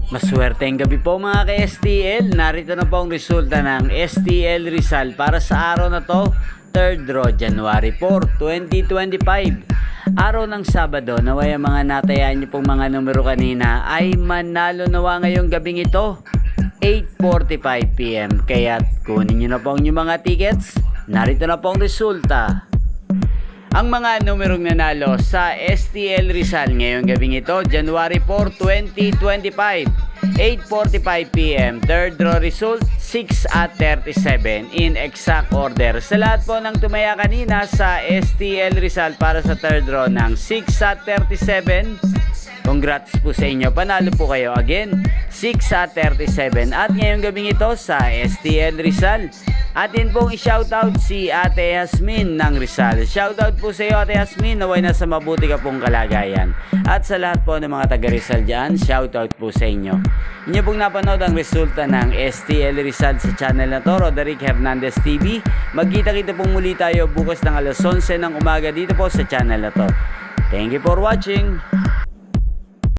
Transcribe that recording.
Maswerteng gabi po mga ka-STL. Narito na po ang resulta ng STL Rizal para sa araw na to, 3rd draw, January 4, 2025. Araw ng Sabado, naway ang mga natayaan niyo pong mga numero kanina ay manalo nawa ngayong gabing ito, 8:45 PM. Kaya't kunin niyo na po ang inyong mga tickets. Narito na po ang resulta. Ang mga numerong nanalo sa STL Rizal ngayong gabing ito, January 4, 2025, 8:45 PM. Third draw result, 6 at 37 in exact order. Sa lahat po ng tumaya kanina sa STL Rizal para sa third draw ng 6 at 37, congrats po sa inyo. Panalo po kayo again, 6 at 37. At ngayong gabing ito sa STL Rizal, atin pong i-shoutout si Ate Yasmin ng Rizal. Shoutout po sa iyo Ate Yasmin, naway nasa mabuti ka pong kalagayan. At sa lahat po ng mga taga Rizal dyan, shoutout po sa inyo. Inyo pong napanood ang resulta ng STL Rizal sa channel na to, Roderick Hernandez TV. Magkita-kita pong muli tayo bukas ng alas 11 ng umaga dito po sa channel na to. Thank you for watching.